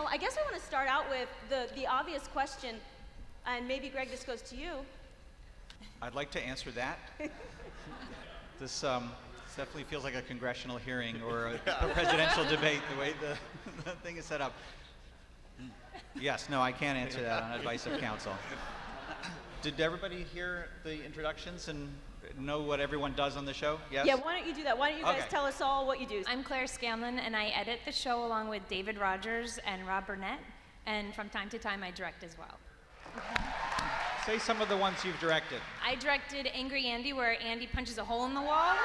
So I guess I want to start out with the obvious question, and maybe Greg, this goes to you. I'd like to answer that. This definitely feels like a congressional hearing or a presidential debate, the way the thing is set up. Yes, no, I can't answer that on advice of counsel. Did everybody hear the introductions and know what everyone does on the show? Yes? Yeah, why don't you do that? Why don't you guys tell us all what you do? I'm Claire Scanlon, and I edit the show along with David Rogers and Rob Burnett, and from time to time I direct as well. Say some of the ones you've directed. I directed Angry Andy, where Andy punches a hole in the wall.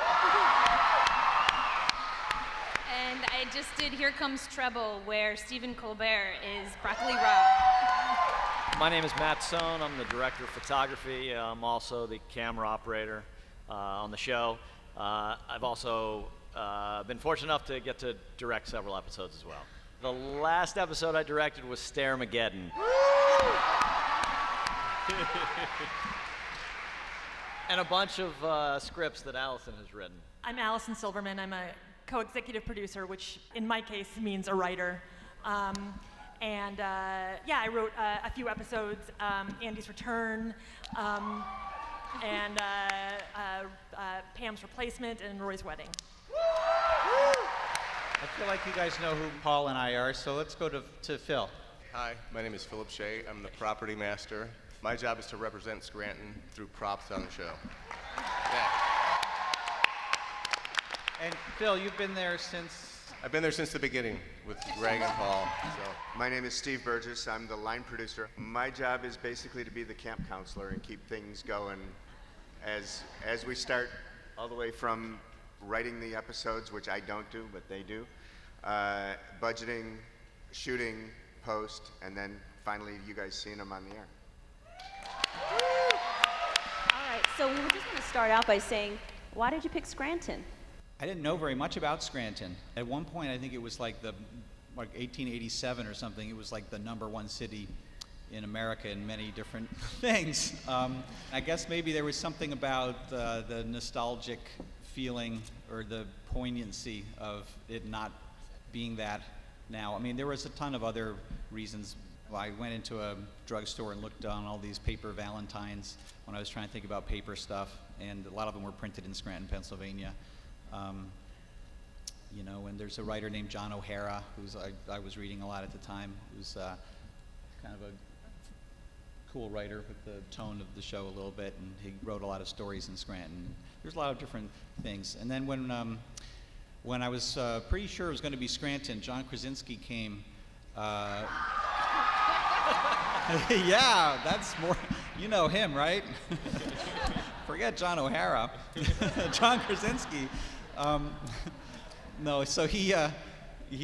And I just did Here Comes Trouble, where Stephen Colbert is Broccoli Rob. My name is Matt Sohn. I'm the director of photography. I'm also the camera operator on the show. I've also been fortunate enough to get to direct several episodes as well. The last episode I directed was Staremageddon. And a bunch of scripts that Allison has written. I'm Allison Silverman. I'm a co-executive producer, which in my case means a writer. I wrote a few episodes, Andy's Return, and Pam's Replacement, and Roy's Wedding. I feel like you guys know who Paul and I are, so let's go to Phil. Hi, my name is Philip Shea. I'm the property master. My job is to represent Scranton through props on the show. Yeah. And Phil, you've been there since... I've been there since the beginning with Greg and Paul. So. My name is Steve Burgess. I'm the line producer. My job is basically to be the camp counselor and keep things going as we start all the way from writing the episodes, which I don't do, but they do, budgeting, shooting, post, and then finally you guys seeing them on the air. All right, so we were just going to start out by saying, why did you pick Scranton? I didn't know very much about Scranton. At one point, I think it was like 1887 or something. It was like the #1 city in America in many different things. I guess maybe there was something about the nostalgic feeling or the poignancy of it not being that now. I mean, there was a ton of other reasons. I went into a drugstore and looked on all these paper valentines when I was trying to think about paper stuff, and a lot of them were printed in Scranton, Pennsylvania. And there's a writer named John O'Hara, who's I was reading a lot at the time, who's kind of a cool writer with the tone of the show a little bit, and he wrote a lot of stories in Scranton. There's a lot of different things. And then when I was pretty sure it was going to be Scranton, John Krasinski came. Yeah, that's more, you know him, right? Forget John O'Hara. John Krasinski. No, so he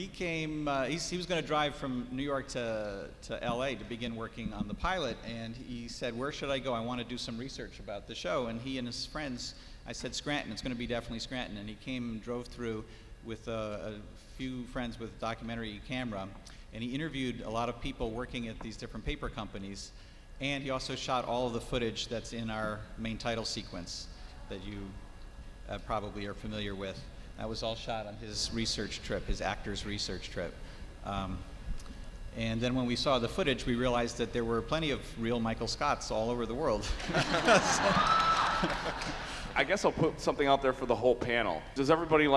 came, he was going to drive from New York to LA to begin working on the pilot, and he said, where should I go? I want to do some research about the show. And he and his friends, I said, Scranton, it's going to be definitely Scranton. And he came and drove through with a few friends with a documentary camera, and he interviewed a lot of people working at these different paper companies, and he also shot all of the footage that's in our main title sequence that you probably are familiar with. That was all shot on his research trip, his actor's research trip. And then when we saw the footage, we realized that there were plenty of real Michael Scotts all over the world. I guess I'll put something out there for the whole panel. Does everybody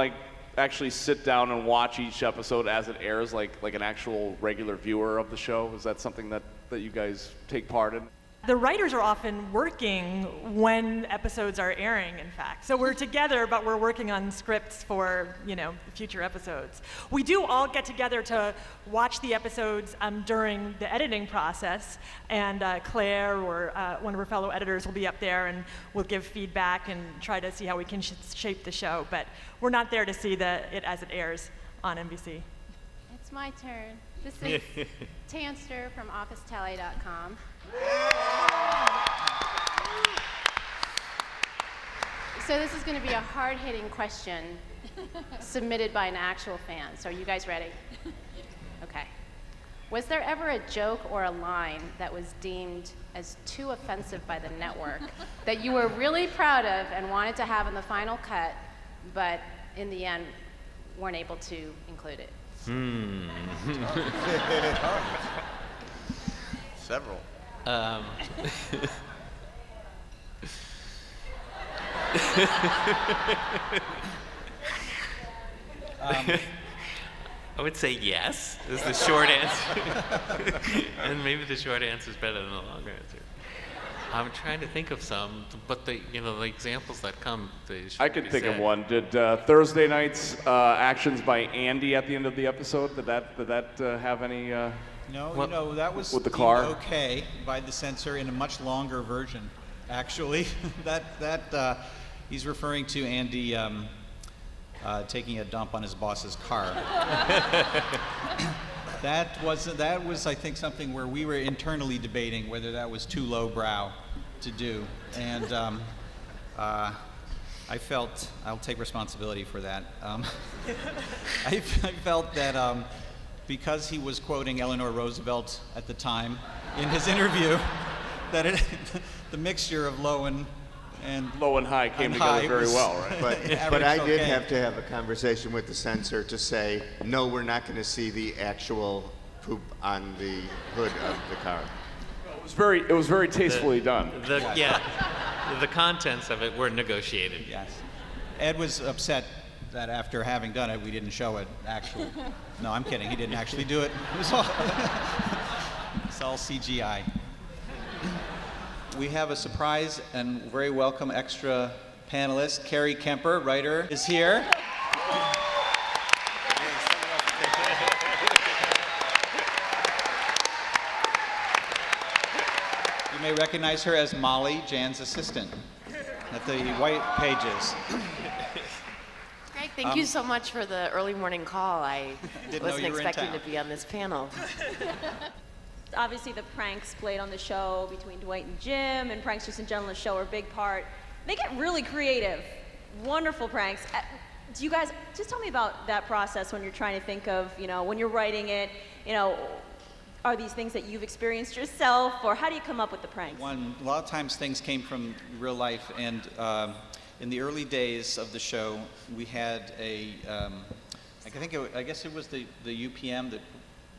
actually sit down and watch each episode as it airs, like an actual regular viewer of the show? Is that something that you guys take part in? The writers are often working when episodes are airing, in fact. So we're together, but we're working on scripts for, future episodes. We do all get together to watch the episodes during the editing process, and Claire or one of her fellow editors will be up there and we'll give feedback and try to see how we can shape the show. But we're not there to see it as it airs on NBC. It's my turn. This is Tanster from OfficeTally.com. So this is going to be a hard-hitting question submitted by an actual fan. So are you guys ready? Okay. Was there ever a joke or a line that was deemed as too offensive by the network that you were really proud of and wanted to have in the final cut, but in the end weren't able to include it? Several. I would say yes, is the short answer. And maybe the short answer is better than the long answer. I'm trying to think of some, but the examples that come. I could think of one. Did Thursday night's actions by Andy at the end of the episode? Did that have any? No, that was with the car? okay by the censor in a much longer version, actually. that he's referring to Andy taking a dump on his boss's car. That was I think something where we were internally debating whether that was too lowbrow to do, and I felt I'll take responsibility for that. I felt that because he was quoting Eleanor Roosevelt at the time in his interview, that the mixture of low and high came together very well, right? But I did have to have a conversation with the censor to say, no, we're not going to see the actual poop on the hood of the car. It was very tastefully done. The contents of it were negotiated. Yes. Ed was upset that after having done it, we didn't show it actually. No, I'm kidding. He didn't actually do it. It's all CGI. We have a surprise and very welcome extra panelist. Ellie Kemper, writer, is here. You may recognize her as Molly, Jan's assistant, at the white pages. Great, thank you so much for the early morning call. I wasn't expecting to be on this panel. Obviously, the pranks played on the show between Dwight and Jim, and pranks just in general on the show are a big part. They get really creative, wonderful pranks. Do you guys just tell me about that process when you're trying to think of, when you're writing it, are these things that you've experienced yourself, or how do you come up with the pranks? A lot of times things came from real life, and in the early days of the show, we had I guess it was the UPM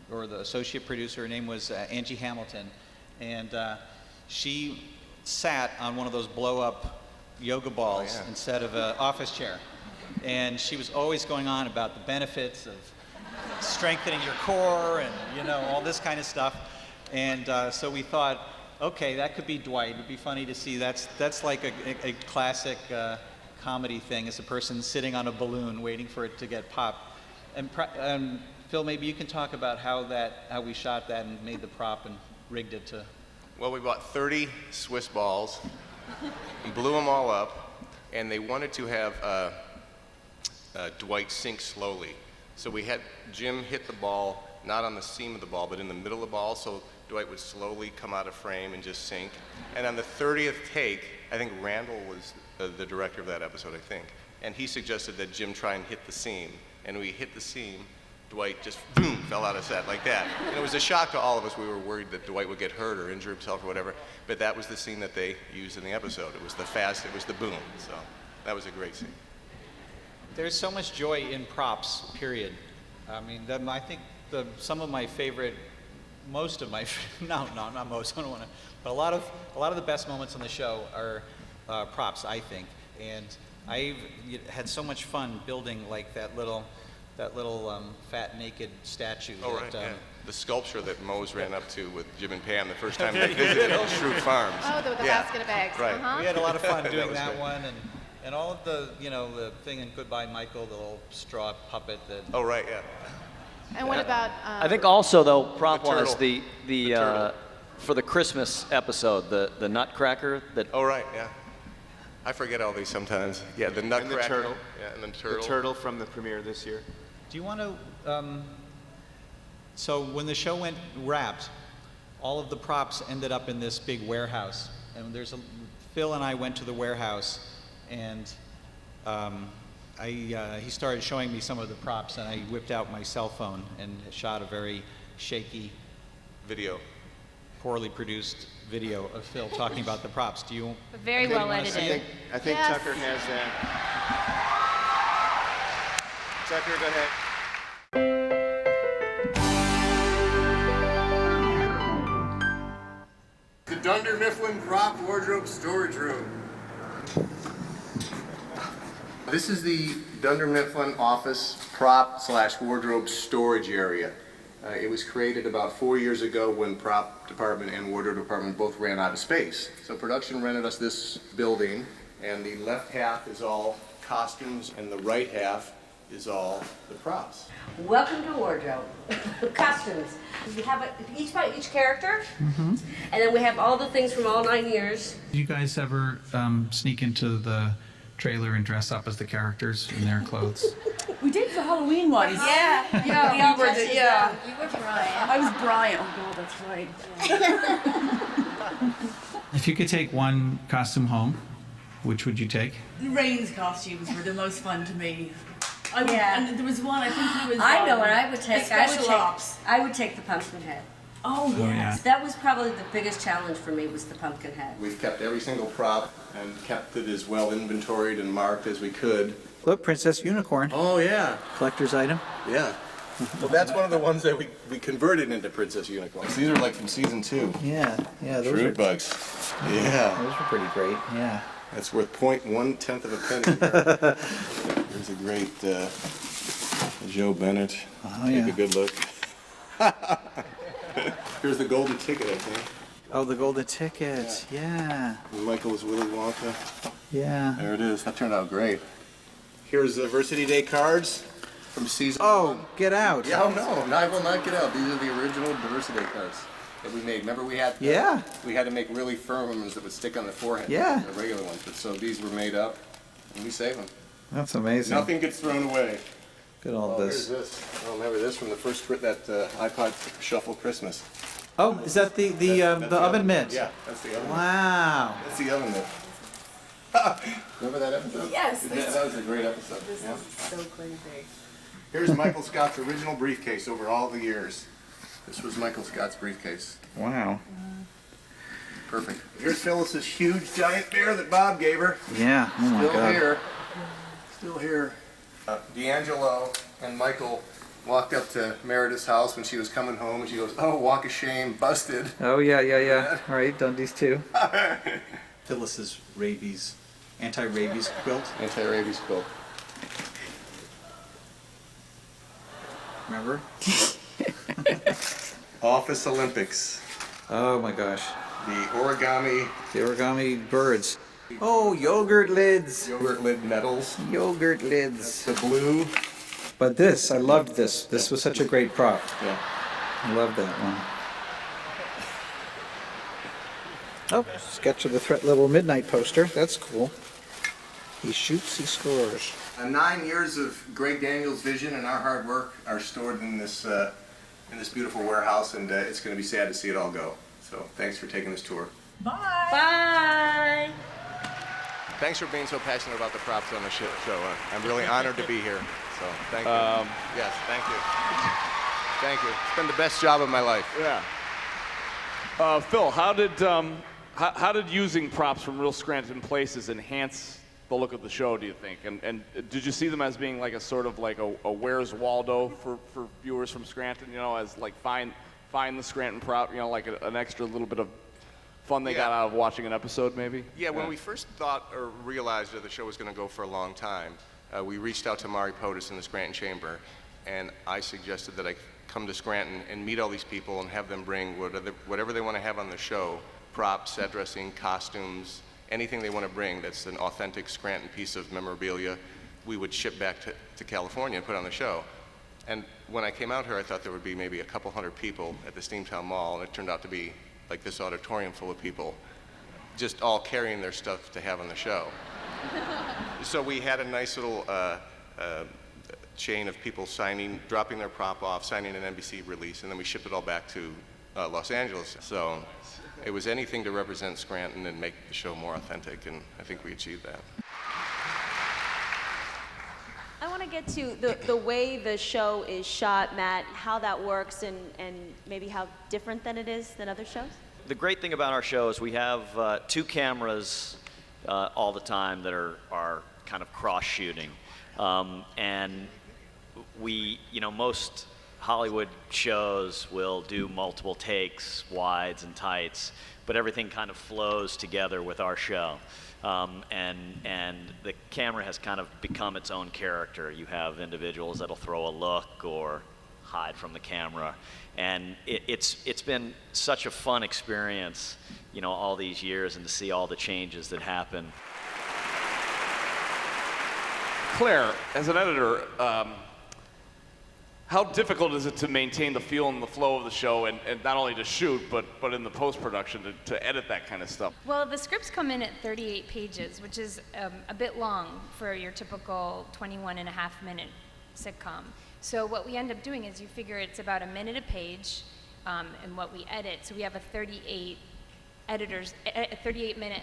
or the associate producer. Her name was Angie Hamilton, and she sat on one of those blow-up yoga balls instead of an office chair, and she was always going on about the benefits of strengthening your core and all this kind of stuff. And so we thought, okay, that could be Dwight. It would be funny to see. That's like a classic comedy thing, is a person sitting on a balloon waiting for it to get popped. And Phil, maybe you can talk about how we shot that and made the prop and rigged it to. Well, we bought 30 Swiss balls and blew them all up, and they wanted to have Dwight sink slowly. So we had Jim hit the ball, not on the seam of the ball, but in the middle of the ball, so Dwight would slowly come out of frame and just sink. And on the 30th take, I think Randall was the director of that episode, I think, and he suggested that Jim try and hit the seam. And we hit the seam, Dwight just boom, fell out of set like that. And it was a shock to all of us. We were worried that Dwight would get hurt or injure himself or whatever, but that was the scene that they used in the episode. It was the boom, so that was a great scene. There's so much joy in props, period. I mean, I think some of my favorite, most of my, no, not most, I don't want to, but a lot of the best moments on the show are props, I think. And I've had so much fun building like that little fat naked statue. Oh, right, yeah. The sculpture that Mose ran up to with Jim and Pam the first time they visited Shrew Farms. Oh, the basket of bags. Right. Uh-huh. We had a lot of fun doing that that one, and all of the the thing in Goodbye Michael, the little straw puppet that. Oh, right, yeah. And what about? I think also though, prop-wise, the turtle. For the Christmas episode, the Nutcracker that. Oh, right, yeah. I forget all these sometimes. Yeah, the Nutcracker. And the turtle. Yeah, and the turtle. The turtle from the premiere this year. Do you want to? So when the show went wrapped, all of the props ended up in this big warehouse, and Phil and I went to the warehouse, and he started showing me some of the props, and I whipped out my cell phone and shot a very shaky video, poorly produced video of Phil talking about the props. Do you? Very well edited. I think Yes. Tucker has that. Tucker, go ahead. Dunder Mifflin Prop Wardrobe Storage Room. This is the Dunder Mifflin office prop / wardrobe storage area. It was created about 4 years ago when prop department and wardrobe department both ran out of space. So production rented us this building, and the left half is all costumes and the right half is all the props. Welcome to wardrobe. Costumes. We have each by each character, and then we have all the things from all 9 years. Do you guys ever sneak into the trailer and dress up as the characters in their clothes? We did the Halloween ones. Yeah, we all were dressed the- as yeah. them. You were Brian. I was Brian. Oh God, that's right. If you could take one costume home, which would you take? Rainn's costumes were the most fun to me. Yeah. And there was one, I think it was. I know what I would take. Special ops. I would take the pumpkin head. Oh, yes. yeah. That was probably the biggest challenge for me, was the pumpkin head. We've kept every single prop and kept it as well inventoried and marked as we could. Look, Princess Unicorn. Oh, yeah. Collector's item. Yeah. Well, that's one of the ones that we converted into Princess Unicorns. These are like from season 2. Yeah, those Fruit bugs. Yeah. Those were pretty great, yeah. That's worth 0.1 of a penny. There's a great Joe Bennett. Oh, Take yeah. a good look. Here's the golden ticket, I think. Oh, the golden ticket, yeah. Michael is Willy Wonka. Yeah. There it is. That turned out great. Here's the Diversity Day cards from season 1. Get out. Yeah, oh no, I will not get out. These are the original Diversity Day cards that we made. Remember we had we had to make really firm ones that would stick on the forehead. Yeah. The regular ones. But so these were made up and we save them. That's amazing. Nothing gets thrown away. Look at all Here's this. this. I remember this from the first iPod Shuffle Christmas. Oh, is that the oven mitt? Yeah, that's the oven mitt. Wow. That's the oven mitt. Remember that episode? Yes. Yeah, that was a great episode. Yeah. So crazy. Here's Michael Scott's original briefcase over all the years. This was Michael Scott's briefcase. Wow. Perfect. Here's Phyllis's huge giant bear that Bob gave her. Yeah. Oh my Still God. here. Still here. D'Angelo and Michael walked up to Meredith's house when she was coming home, and she goes, "Oh, walk of shame, busted." Oh yeah. All right, Dundee's too. Phyllis's anti-rabies quilt. Anti-rabies quilt. Remember? Office Olympics. Oh my gosh. The origami. The origami birds. Oh, yogurt lids. Yogurt lid medals. Yogurt lids. The blue. But this, I loved this. This was such a great prop. Yeah. I love that one. Oh, sketch of the Threat Level Midnight poster. That's cool. He shoots, he scores. 9 years of Greg Daniels' vision and our hard work are stored in this beautiful warehouse, and it's going to be sad to see it all go. So thanks for taking this tour. Bye. Bye. Thanks for being so passionate about the props on the show. I'm really honored to be here. So thank you. Yes, thank you. Thank you. It's been the best job of my life. Yeah. Phil, how did using props from real Scranton places enhance the look of the show, do you think? And did you see them as being like a sort of like a Where's Waldo for viewers from Scranton, as like find the Scranton prop, like an extra little bit of fun they got out of watching an episode maybe? Yeah, when we first thought or realized that the show was going to go for a long time, we reached out to Mari Potus in the Scranton Chamber, and I suggested that I come to Scranton and meet all these people and have them bring whatever they want to have on the show, props, set dressing, costumes, anything they want to bring that's an authentic Scranton piece of memorabilia, we would ship back to California and put on the show. And when I came out here, I thought there would be maybe a couple hundred people at the Steamtown Mall, and it turned out to be like this auditorium full of people, just all carrying their stuff to have on the show. So we had a nice little chain of people dropping their prop off, signing an NBC release, and then we shipped it all back to Los Angeles. So it was anything to represent Scranton and make the show more authentic, and I think we achieved that. I want to get to the way the show is shot, Matt, how that works, and maybe how different than it is than other shows. The great thing about our show is we have 2 cameras all the time that are kind of cross-shooting. And we, most Hollywood shows will do multiple takes, wides and tights, but everything kind of flows together with our show. And the camera has kind of become its own character. You have individuals that'll throw a look or hide from the camera. And it's been such a fun experience, you know, all these years, and to see all the changes that happen. Claire, as an editor, how difficult is it to maintain the feel and the flow of the show, and not only to shoot, but in the post-production to edit that kind of stuff? Well, the scripts come in at 38 pages, which is a bit long for your typical 21.5-minute sitcom. So what we end up doing is you figure it's about a minute a page, and what we edit. So we have a 38-minute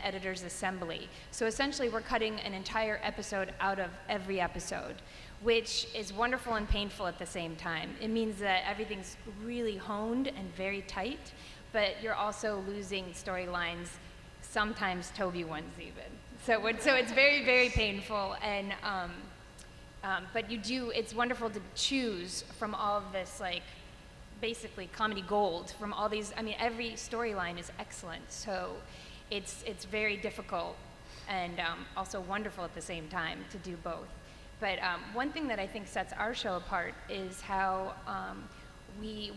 editor's assembly. So essentially we're cutting an entire episode out of every episode, which is wonderful and painful at the same time. It means that everything's really honed and very tight, but you're also losing storylines, sometimes Toby ones even. So it's very, very painful, and but it's wonderful to choose from all of this, like, basically comedy gold from all these. I mean, every storyline is excellent, so it's very difficult and also wonderful at the same time to do both. But one thing that I think sets our show apart is how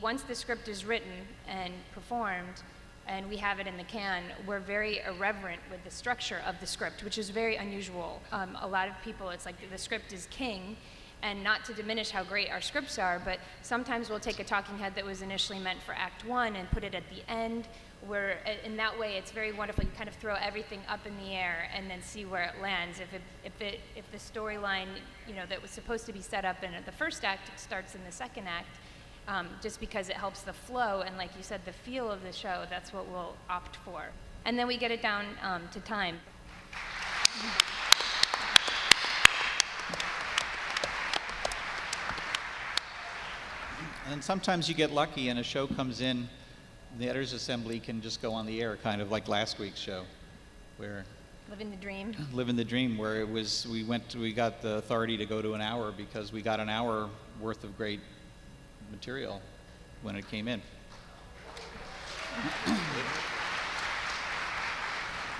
once the script is written and performed and we have it in the can, we're very irreverent with the structure of the script, which is very unusual. A lot of people, it's like the script is king, and not to diminish how great our scripts are, but sometimes we'll take a talking head that was initially meant for Act 1 and put it at the end, where in that way it's very wonderful. You kind of throw everything up in the air and then see where it lands. If the storyline, you know, that was supposed to be set up in the first act starts in the second act, just because it helps the flow and, like you said, the feel of the show, that's what we'll opt for. And then we get it down to time. And sometimes you get lucky and a show comes in, the editor's assembly can just go on the air, kind of like last week's show, where Living the dream. Living the dream, where it was, we got the authority to go to an hour because we got an hour worth of great material when it came in.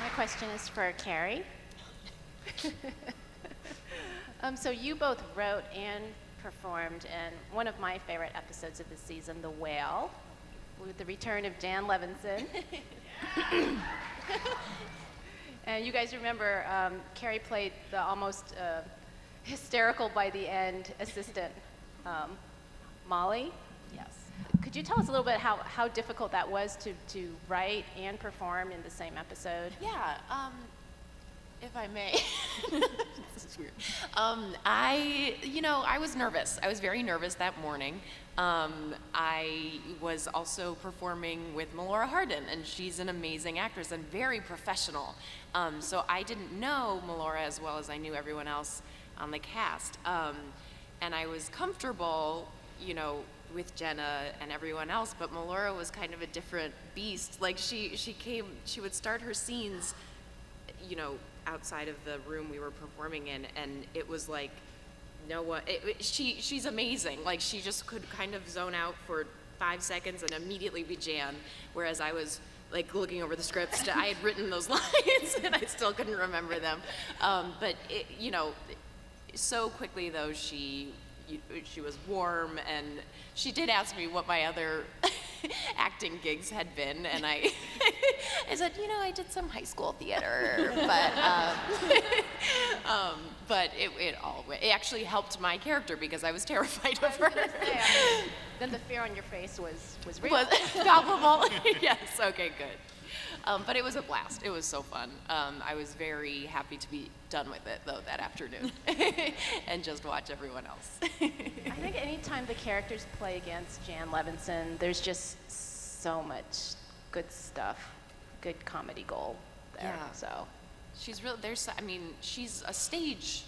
My question is for Carrie. So you both wrote and performed in one of my favorite episodes of the season, The Whale, with the return of Jan Levinson. And you guys remember Carrie played the almost hysterical by the end assistant, Molly? Yes. Could you tell us a little bit how difficult that was to write and perform in the same episode? Yeah, if I may. This is weird. I was nervous. I was very nervous that morning. I was also performing with Melora Hardin, and she's an amazing actress and very professional. So I didn't know Melora as well as I knew everyone else on the cast. And I was comfortable, with Jenna and everyone else, but Melora was kind of a different beast. Like she would start her scenes, outside of the room we were performing in, and it was like, she's amazing. Like she just could kind of zone out for 5 seconds and immediately be Jan, whereas I was like looking over the scripts. I had written those lines and I still couldn't remember them. But so quickly though, she was warm, and she did ask me what my other acting gigs had been, and I said, I did some high school theater, but it actually helped my character because I was terrified of her. Then the fear on your face was real. Was palpable. Yes. Okay. Good. But it was a blast. It was so fun. I was very happy to be done with it, though, that afternoon, and just watch everyone else. I think anytime the characters play against Jan Levinson, there's just so much good stuff, good comedy gold there. Yeah. So she's really she's a stage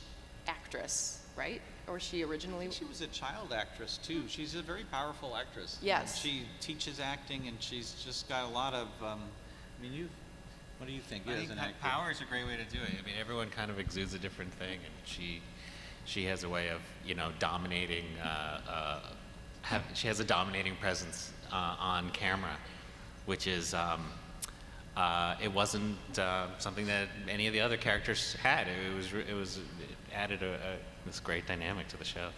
actress, right? Or she originally? She was a child actress too. She's a very powerful actress. Yes. And she teaches acting, and she's just got a lot of. What do you think? I think power is a great way to do it. I mean, everyone kind of exudes a different thing, and she has a way of, dominating she has a dominating presence on camera, which is it wasn't something that any of the other characters had. It added this great dynamic to the show.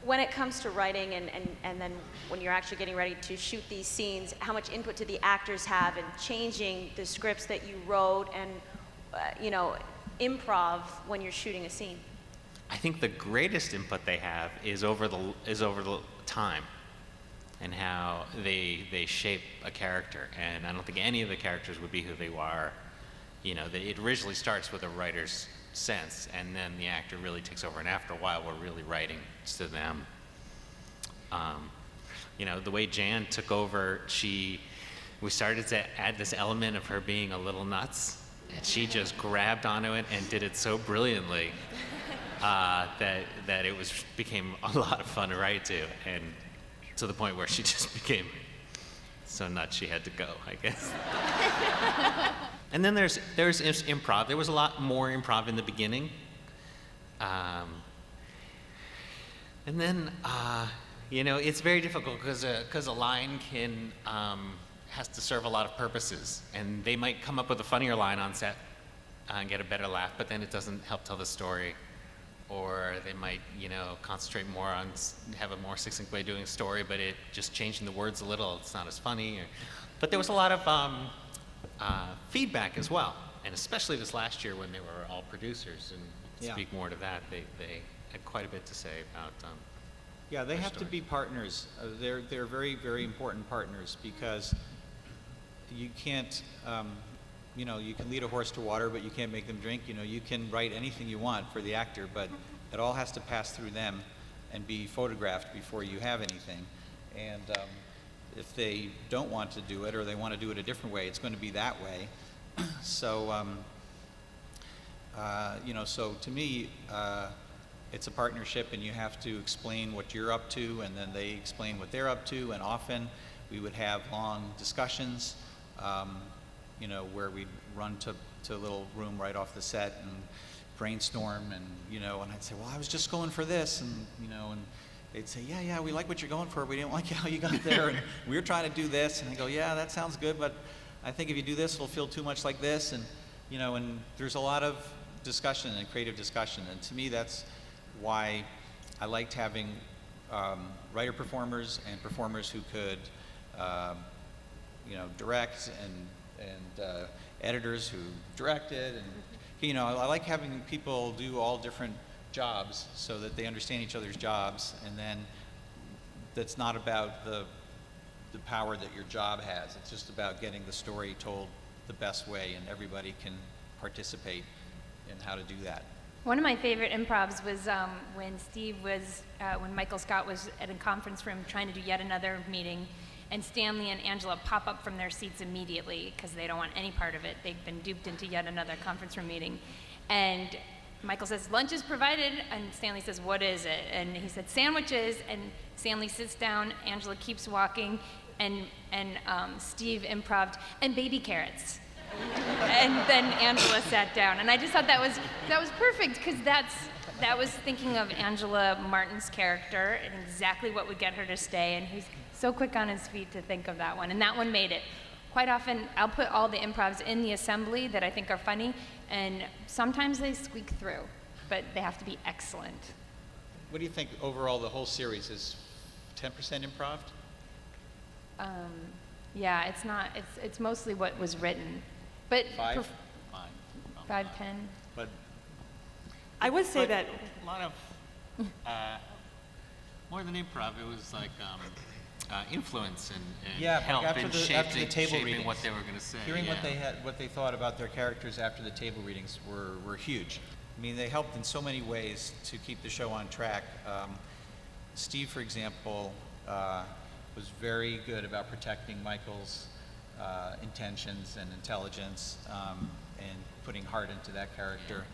When it comes to writing and then when you're actually getting ready to shoot these scenes, how much input do the actors have in changing the scripts that you wrote and, improv when you're shooting a scene? I think the greatest input they have is over the time and how they shape a character. And I don't think any of the characters would be who they are. It originally starts with a writer's sense, and then the actor really takes over, and after a while we're really writing to them. The way Jan took over, we started to add this element of her being a little nuts, and she just grabbed onto it and did it so brilliantly that it became a lot of fun to write to, and to the point where she just became so nuts she had to go, I guess. And then there's improv. There was a lot more improv in the beginning. And then, it's very difficult because a line has to serve a lot of purposes. And they might come up with a funnier line on set and get a better laugh, but then it doesn't help tell the story. Or they might, concentrate more on, have a more succinct way of doing a story, but it just changing the words a little, it's not as funny. But there was a lot of feedback as well, and especially this last year when they were all producers, and to speak more to that, they had quite a bit to say about they have to be partners. They're very, very important partners, because you can't, you can lead a horse to water, but you can't make them drink. You can write anything you want for the actor, but it all has to pass through them and be photographed before you have anything. And if they don't want to do it, or they want to do it a different way, it's going to be that way. So, so to me, it's a partnership, and you have to explain what you're up to, and then they explain what they're up to, and often we would have long discussions, where we'd run to a little room right off the set and brainstorm, and and I'd say, well, I was just going for this, and and they'd say, yeah, we like what you're going for, we didn't like how you got there, and we were trying to do this, and I go, yeah, that sounds good, but I think if you do this, it'll feel too much like this, and and there's a lot of discussion and creative discussion, and to me that's why I liked having writer performers and performers who could direct, and editors who directed, and I like having people do all different jobs so that they understand each other's jobs, and then that's not about the power that your job has. It's just about getting the story told the best way, and everybody can participate in how to do that. One of my favorite improvs was when Michael Scott was at a conference room trying to do yet another meeting, and Stanley and Angela pop up from their seats immediately because they don't want any part of it. They've been duped into yet another conference room meeting. And Michael says, lunch is provided, and Stanley says, what is it? And he said, sandwiches, and Stanley sits down, Angela keeps walking, and Steve improved, and baby carrots. And then Angela sat down, and I just thought that was perfect, because that was thinking of Angela Martin's character and exactly what would get her to stay, and he's so quick on his feet to think of that one, and that one made it. Quite often, I'll put all the improvs in the assembly that I think are funny, and sometimes they squeak through, but they have to be excellent. What do you think overall the whole series is 10% improv? Yeah, it's mostly what was written. But 5? 5, 10. But I would say that a lot of more than improv, it was like influence and help like in after the table shaping readings, what they were going to say. Hearing what they thought about their characters after the table readings were huge. I mean, they helped in so many ways to keep the show on track. Steve, for example, was very good about protecting Michael's intentions and intelligence, and putting heart into that character.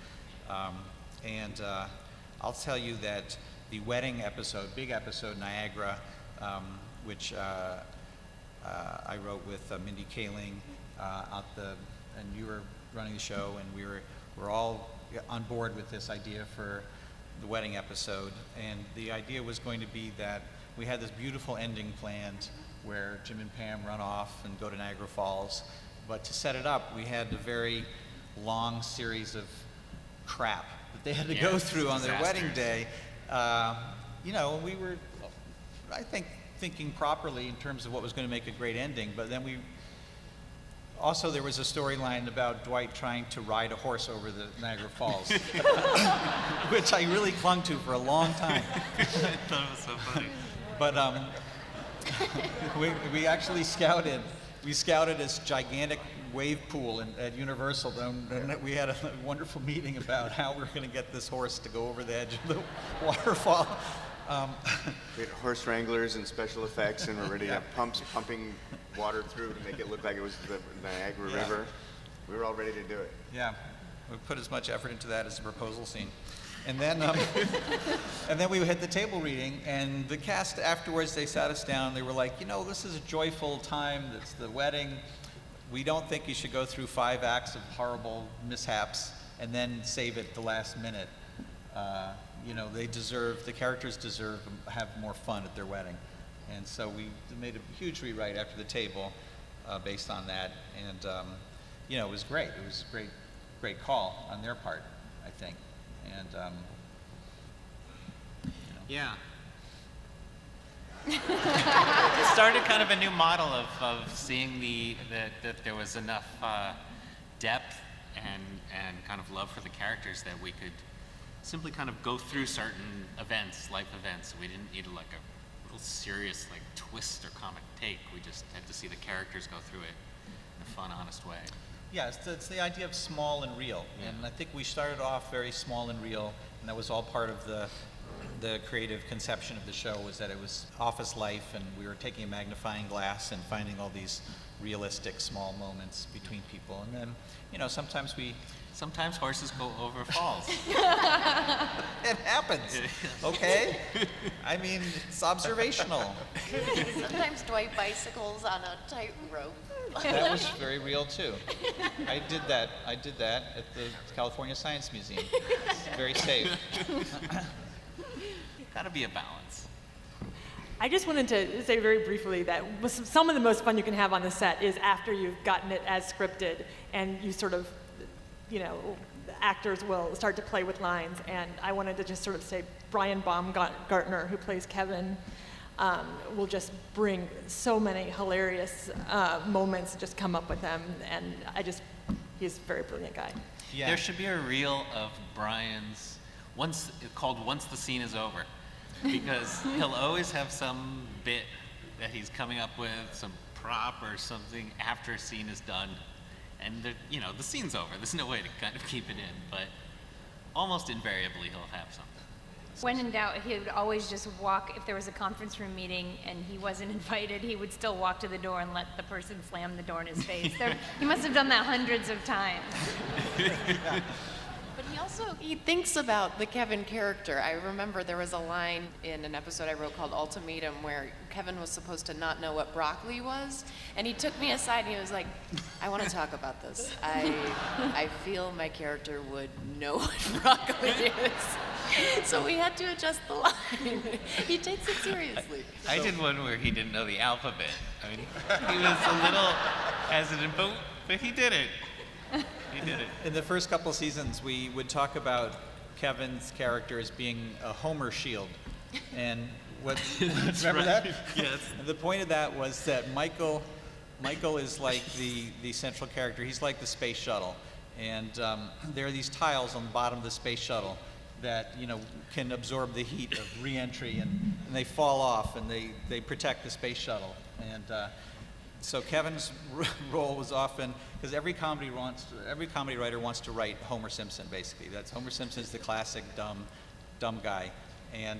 I'll tell you that the wedding episode, big episode, Niagara, which I wrote with Mindy Kaling, and you were running the show, and we were all on board with this idea for the wedding episode. And the idea was going to be that we had this beautiful ending planned where Jim and Pam run off and go to Niagara Falls. But to set it up, we had a very long series of crap that they had to go through on their wedding day. You know, we were, I think, thinking properly in terms of what was going to make a great ending, but then also there was a storyline about Dwight trying to ride a horse over the Niagara Falls, which I really clung to for a long time. I thought it was so funny. But we actually scouted this gigantic wave pool at Universal, and we had a wonderful meeting about how we're going to get this horse to go over the edge of the waterfall. We had horse wranglers and special effects, and we're ready to have pumps pumping water through to make it look like it was the Niagara River. We were all ready to do it. Yeah, we put as much effort into that as the proposal scene. And then, and then we had the table reading, and the cast afterwards, they sat us down. They were like, you know, this is a joyful time. It's the wedding. We don't think you should go through 5 acts of horrible mishaps and then save it the last minute. You know, the characters deserve to have more fun at their wedding. And so we made a huge rewrite after the table based on that. And, you know, it was great. It was a great call on their part, I think. And, you know. Yeah. It started kind of a new model of seeing that there was enough depth and kind of love for the characters that we could simply kind of go through certain events, life events. We didn't need like a real serious like twist or comic take. We just had to see the characters go through it in a fun, honest way. Yeah, it's the idea of small and real. Yeah. And I think we started off very small and real, and that was all part of the creative conception of the show, was that it was office life, and we were taking a magnifying glass and finding all these realistic small moments between people. And then, you know, sometimes horses go over falls. It happens, okay? I mean, it's observational. Sometimes Dwight bicycles on a tightrope. That was very real too. I did that at the California Science Museum. It's very safe. Gotta be a balance. I just wanted to say very briefly that some of the most fun you can have on the set is after you've gotten it as scripted and you sort of, you know, the actors will start to play with lines. And I wanted to just sort of say Brian Baumgartner, who plays Kevin, will just bring so many hilarious moments, just come up with them. And he's a very brilliant guy. Yeah. There should be a reel of Brian's, called Once the Scene is Over. Because he'll always have some bit that he's coming up with, some prop or something after a scene is done. And you know, the scene's over. There's no way to kind of keep it in, but almost invariably he'll have something. When in doubt, he would always just walk, if there was a conference room meeting and he wasn't invited, he would still walk to the door and let the person slam the door in his face. He must have done that hundreds of times. But he thinks about the Kevin character. I remember there was a line in an episode I wrote called Ultimatum where Kevin was supposed to not know what broccoli was, and he took me aside and he was like, I want to talk about this. I feel my character would know what broccoli is. So we had to adjust the line. He takes it seriously. I did one where he didn't know the alphabet. I mean, he was a little hesitant, but he did it. He did it. In the first couple seasons, we would talk about Kevin's character as being a Homer shield. And remember that? Yes. And the point of that was that Michael is like the central character. He's like the space shuttle. And there are these tiles on the bottom of the space shuttle that, you know, can absorb the heat of re-entry, and they fall off and they protect the space shuttle. And so Kevin's role was often, because every comedy writer wants to write Homer Simpson, basically. That's Homer Simpson's the classic dumb guy, and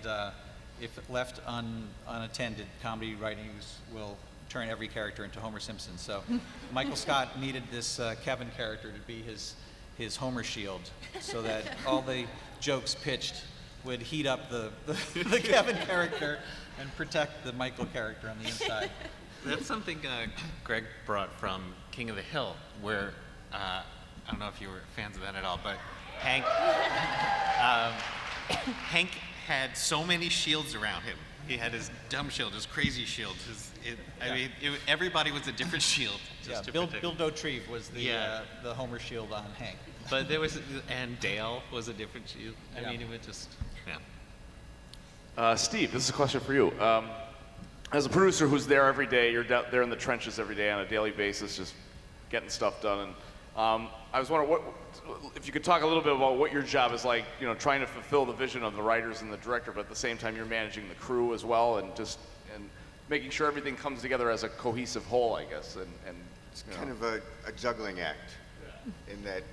if left unattended, comedy writers will turn every character into Homer Simpson. So Michael Scott needed this Kevin character to be his Homer shield, so that all the jokes pitched would heat up the Kevin character and protect the Michael character on the inside. That's something Greg brought from King of the Hill, where I don't know if you were fans of that at all, but Hank had so many shields around him He had his dumb shield, his crazy shield. Everybody was a different shield. Yeah, Bill Dauterive was the Homer shield on Hank. But there was, and Dale was a different shield. I mean, it was just, Steve, this is a question for you. As a producer who's there every day, you're there in the trenches every day on a daily basis, just getting stuff done. And I was wondering if you could talk a little bit about what your job is like, trying to fulfill the vision of the writers and the director, but at the same time you're managing the crew as well, and making sure everything comes together as a cohesive whole, I guess. And it's kind of a juggling act, in that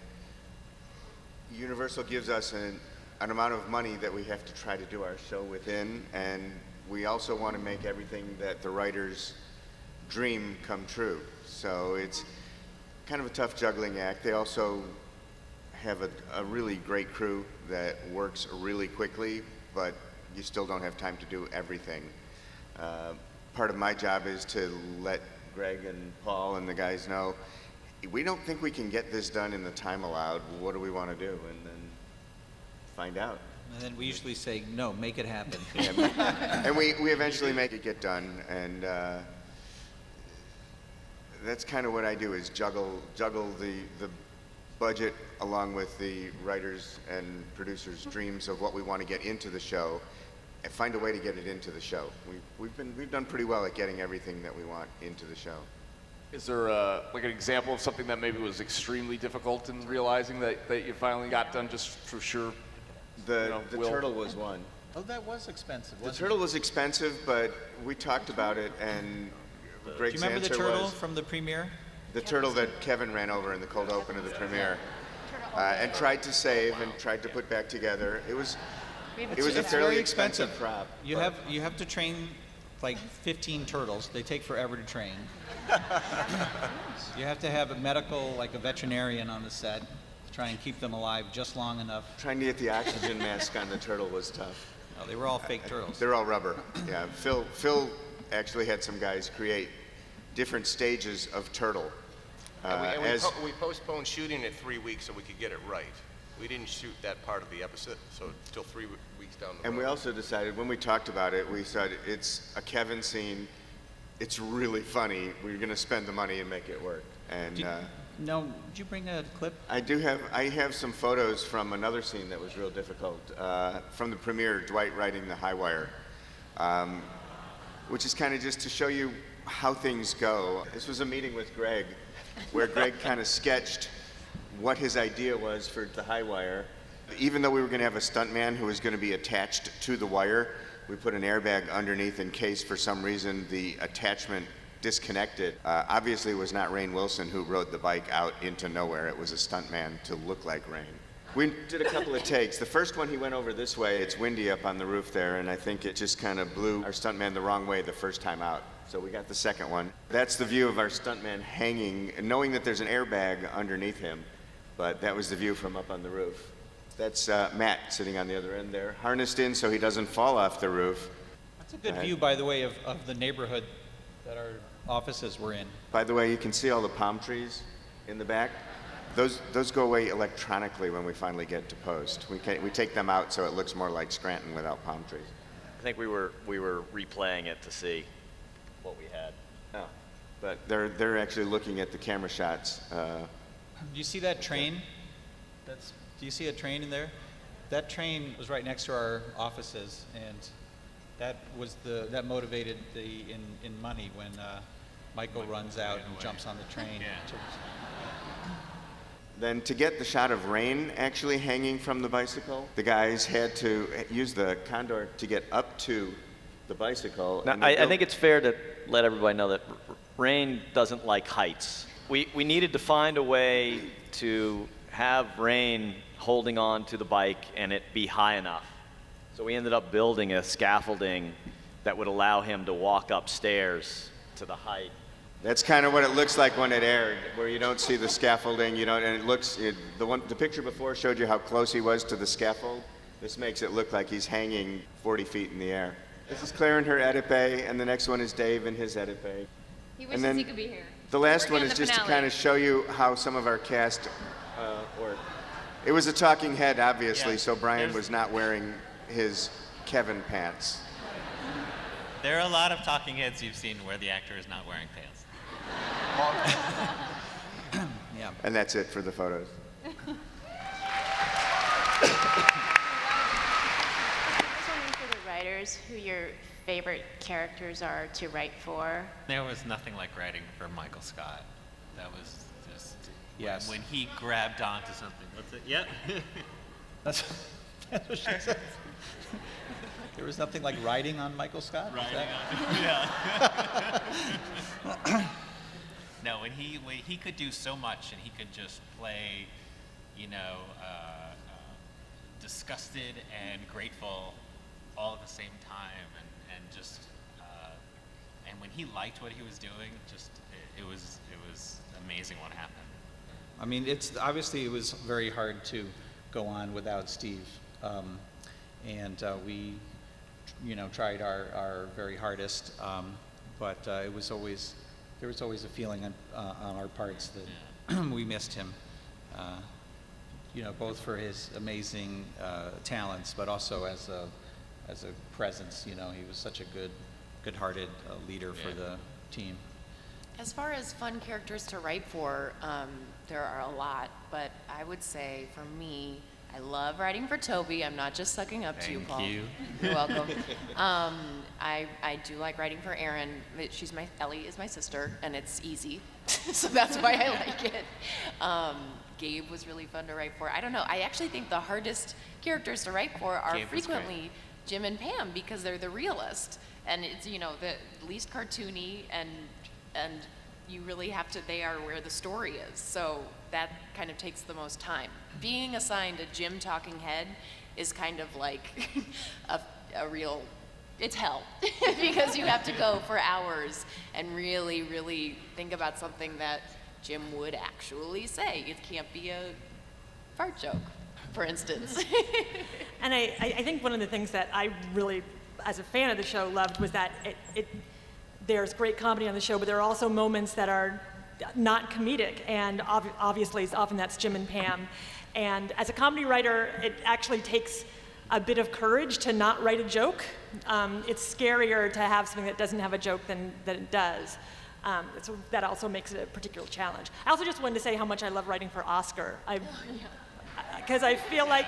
Universal gives us an amount of money that we have to try to do our show within, and we also want to make everything that the writers dream come true. So it's kind of a tough juggling act. They also have a really great crew that works really quickly, but you still don't have time to do everything. Part of my job is to let Greg and Paul and the guys know, we don't think we can get this done in the time allowed. What do we want to do? And then find out. And then we usually say, no, make it happen. And we eventually make it get done. And that's kind of what I do, is juggle the budget along with the writers and producers' dreams of what we want to get into the show, and find a way to get it into the show. We've done pretty well at getting everything that we want into the show. Is there like an example of something that maybe was extremely difficult in realizing that you finally got done just for sure? The turtle was one. Oh, that was expensive. The turtle was expensive, but we talked about it, and Greg's Do you remember the answer turtle was from the premiere? the turtle that Kevin ran over in the cold open of the premiere, and tried to save and tried to put back together. It was a fairly expensive prop. You have to train like 15 turtles. They take forever to train. You have to have a veterinarian on the set to try and keep them alive just long enough. Trying to get the oxygen mask on the turtle was tough. Oh, they were all fake turtles. They're all rubber. Yeah, Phil actually had some guys create different stages of turtle. We postponed shooting it 3 weeks so we could get it right. We didn't shoot that part of the episode, so until 3 weeks down the road. And we also decided, when we talked about it, we said it's a Kevin scene. It's really funny. We're going to spend the money and make it work. And did you bring a clip? I do have. I have some photos from another scene that was real difficult from the premiere. Dwight riding the high wire, which is kind of just to show you how things go. This was a meeting with Greg, where Greg kind of sketched what his idea was for the high wire. Even though we were going to have a stuntman who was going to be attached to the wire, we put an airbag underneath in case for some reason the attachment disconnected. Obviously it was not Rainn Wilson who rode the bike out into nowhere. It was a stuntman to look like Rainn. We did a couple of takes. The first one he went over this way. It's windy up on the roof there, and I think it just kind of blew our stuntman the wrong way the first time out. So we got the second one. That's the view of our stuntman hanging, knowing that there's an airbag underneath him, but that was the view from up on the roof. That's Matt sitting on the other end there, harnessed in so he doesn't fall off the roof. That's a good view, by the way, of the neighborhood that our offices were in. By the way, you can see all the palm trees in the back. Those go away electronically when we finally get to post. We take them out so it looks more like Scranton without palm trees. I think we were replaying it to see what we had. Oh, but they're actually looking at the camera shots. Do you see that train? Do you see a train in there? That train was right next to our offices, and that motivated in money when Michael runs out and jumps on the train. Then to get the shot of Rainn actually hanging from the bicycle, the guys had to use the condor to get up to the bicycle. Now, I think it's fair to let everybody know that Rainn doesn't like heights. We needed to find a way to have Rainn holding on to the bike and it be high enough. So we ended up building a scaffolding that would allow him to walk upstairs to the height. That's kind of what it looks like when it aired, where you don't see the scaffolding, and it looks, the picture before showed you how close he was to the scaffold. This makes it look like he's hanging 40 feet in the air. This is Claire in her edit bay, and the next one is Dave in his edit bay. He wishes he could be here. The last one is just to kind of show you how some of our cast work. It was a talking head, obviously, so Brian was not wearing his Kevin pants. There are a lot of talking heads you've seen where the actor is not wearing pants. Yeah. And that's it for the photos. I was wondering for the writers who your favorite characters are to write for. There was nothing like writing for Michael Scott. That was just Yes. when he grabbed onto something. What's it? Yep. That's what she said. There was nothing like riding on Michael Scott? Is that- Yeah. No, when he could do so much, and he could just play, disgusted and grateful all at the same time, and just and when he liked what he was doing, just it was amazing what happened. I mean, obviously it was very hard to go on without Steve, and we, tried our very hardest, but there was always a feeling on our parts that we missed him, both for his amazing talents, but also as a presence. He was such a good-hearted leader for the team. As far as fun characters to write for, there are a lot, but I would say for me, I love writing for Toby. I'm not just sucking up to you, Paul. Thank you. You're welcome. I do like writing for Erin. Ellie is my sister, and it's easy, so that's why I like it. Gabe was really fun to write for. I don't know. I actually think the hardest characters to write for are Gabe was frequently Jim and Pam because they're the realist, and it's the least cartoony, and you really have to. They are where the story is. So that kind of takes the most time. Being assigned a Jim talking head is kind of like a real, it's hell because you have to go for hours and really, really think about something that Jim would actually say. It can't be a fart joke, for instance. And I think one of the things that I really, as a fan of the show, loved was that there's great comedy on the show, but there are also moments that are not comedic, and obviously often that's Jim and Pam. And as a comedy writer, it actually takes a bit of courage to not write a joke. It's scarier to have something that doesn't have a joke than it does. So that also makes it a particular challenge. I also just wanted to say how much I love writing for Oscar. Because I feel like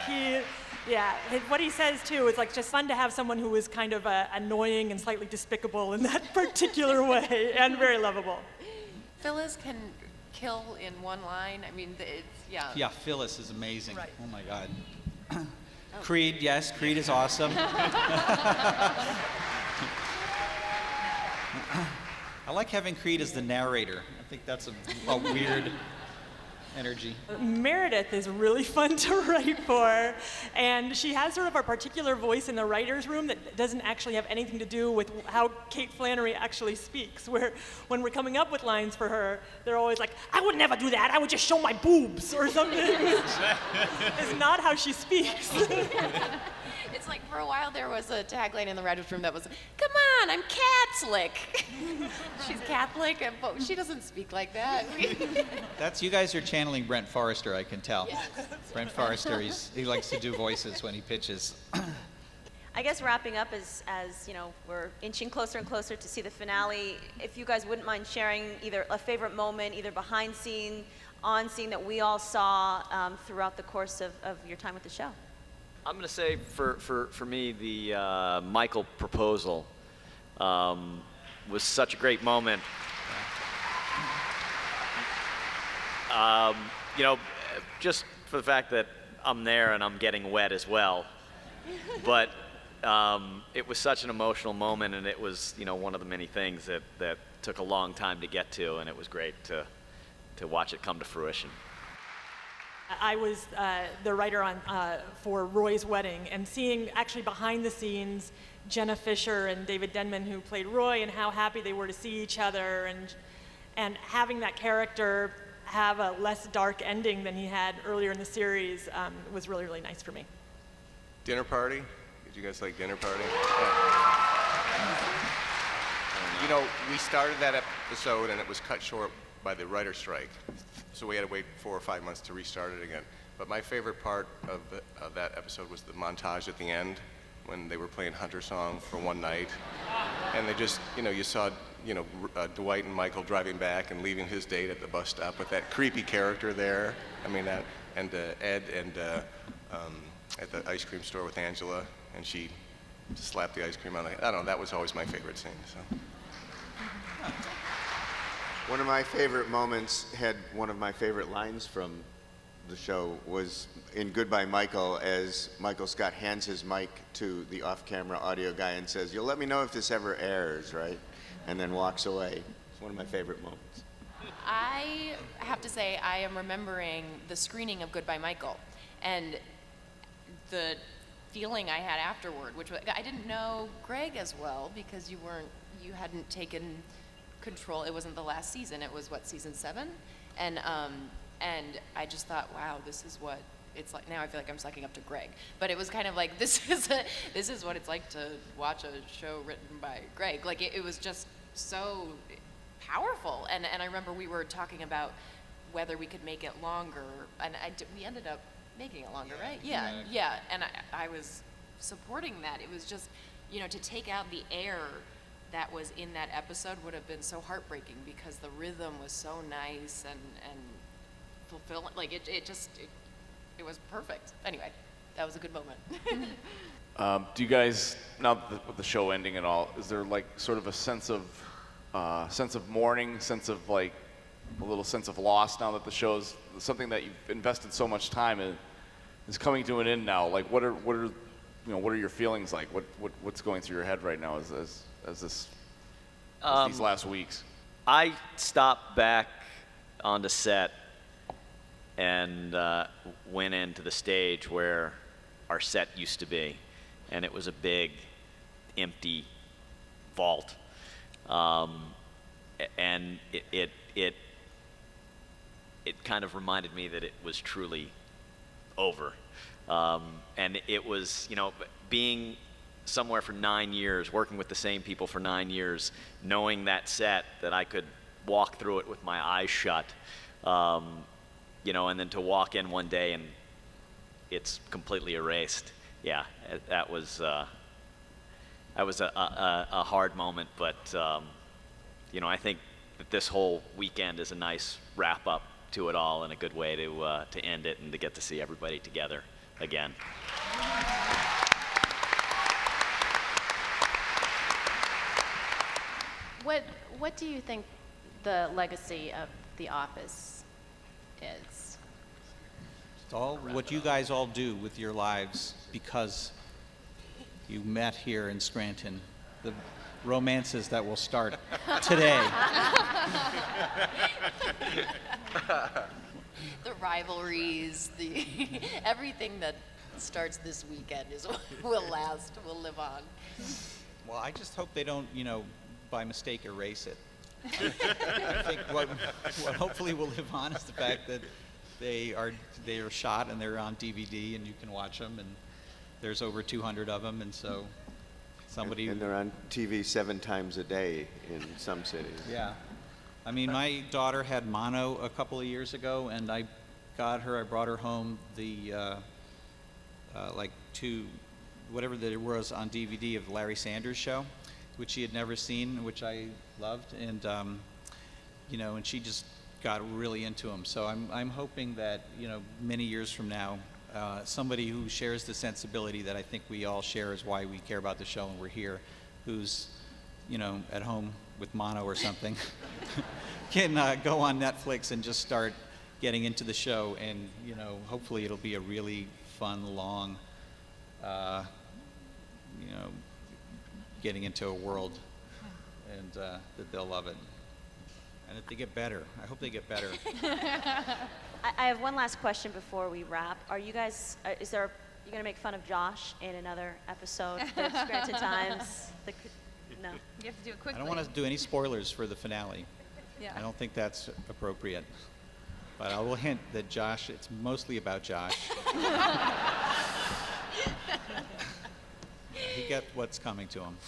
what he says too is like just fun to have someone who is kind of annoying and slightly despicable in that particular way, and very lovable. Phyllis can kill in one line. I mean, Yeah, Phyllis is amazing. Right. Oh my God. Creed, yes, Creed is awesome. I like having Creed as the narrator. I think that's a weird energy. Meredith is really fun to write for, and she has sort of a particular voice in the writer's room that doesn't actually have anything to do with how Kate Flannery actually speaks, where when we're coming up with lines for her, they're always like, I would never do that, I would just show my boobs, or something. It's not how she speaks. It's like for a while there was a tagline in the writer's room that was, come on, I'm Catholic. She's Catholic, but she doesn't speak like that. You guys are channeling Brent Forrester, I can tell. Yes. Brent Forrester, he likes to do voices when he pitches. I guess wrapping up as we're inching closer and closer to see the finale, if you guys wouldn't mind sharing either a favorite moment, either behind scene, on scene that we all saw throughout the course of your time with the show. I'm going to say for me, the Michael proposal was such a great moment. Just for the fact that I'm there and I'm getting wet as well. But it was such an emotional moment, and it was one of the many things that took a long time to get to, and it was great to watch it come to fruition. I was the writer for Roy's wedding, and seeing actually behind the scenes Jenna Fischer and David Denman, who played Roy, and how happy they were to see each other, and having that character have a less dark ending than he had earlier in the series was really, really nice for me. Dinner party? Did you guys like dinner party? Yeah. We started that episode and it was cut short by the writer's strike. So we had to wait 4 or 5 months to restart it again. But my favorite part of that episode was the montage at the end when they were playing Hunter Song for one night. and they just, you saw, Dwight and Michael driving back and leaving his date at the bus stop with that creepy character there. I mean, that, and Ed and at the ice cream store with Angela, and she slapped the ice cream on the, I don't know, that was always my favorite scene, so. One of my favorite moments had one of my favorite lines from the show was in Goodbye Michael, as Michael Scott hands his mic to the off-camera audio guy and says, "You'll let me know if this ever airs, right?" And then walks away. It's one of my favorite moments. I have to say, I am remembering the screening of Goodbye Michael, and the feeling I had afterward, which was, I didn't know Greg as well because you hadn't taken control. It wasn't the last season. It was, what, season 7? And I just thought, wow, this is what it's like. Now I feel like I'm sucking up to Greg, but it was kind of like, this is what it's like to watch a show written by Greg. Like it was just so powerful. And I remember we were talking about whether we could make it longer, and we ended up making it longer, right? Yeah. And I was supporting that. It was just, to take out the air that was in that episode would have been so heartbreaking because the rhythm was so nice and fulfilling. Like it was perfect. Anyway, that was a good moment. Do you guys, now with the show ending and all, is there like sort of a sense of mourning, sense of like a little sense of loss now that the show's something that you've invested so much time in is coming to an end now? Like what are your feelings like? What's going through your head right now as these last weeks? I stopped back onto set and went into the stage where our set used to be, and it was a big, empty vault, and it kind of reminded me that it was truly over, and it was, being somewhere for 9 years, working with the same people for 9 years, knowing that set, that I could walk through it with my eyes shut, and then to walk in one day and it's completely erased. Yeah, that was a hard moment, but I think that this whole weekend is a nice wrap up to it all and a good way to end it and to get to see everybody together again. What do you think the legacy of The Office is? It's all what you guys all do with your lives because you met here in Scranton. The romances that will start today. The rivalries, everything that starts this weekend will last, will live on. Well, I just hope they don't, by mistake erase it. I think what hopefully will live on is the fact that they are shot and they're on DVD and you can watch them, and there's over 200 of them, and so somebody... And they're on TV 7 times a day in some cities. Yeah. I mean, my daughter had mono a couple of years ago, and I brought her home the, whatever there was on DVD of the Larry Sanders Show, which she had never seen, which I loved, and, and she just got really into them. So I'm hoping that, many years from now, somebody who shares the sensibility that I think we all share is why we care about the show and we're here, who's, at home with mono or something, can go on Netflix and just start getting into the show, and hopefully it'll be a really fun, long, getting into a world, and that they'll love it, and that they get better. I hope they get better. I have one last question before we wrap. Are you guys? You gonna make fun of Josh in another episode of Scranton Times? No. You have to do it quickly. I don't want to do any spoilers for the finale. Yeah. I don't think that's appropriate. But I will hint that Josh, it's mostly about Josh. He got what's coming to him.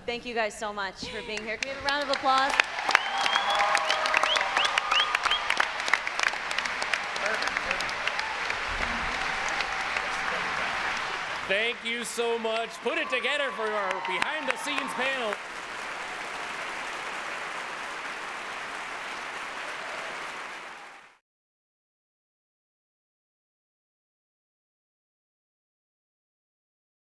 Thank you guys so much for being here. Can we have a round of applause? Thank you so much. Put it together for our behind the scenes panel.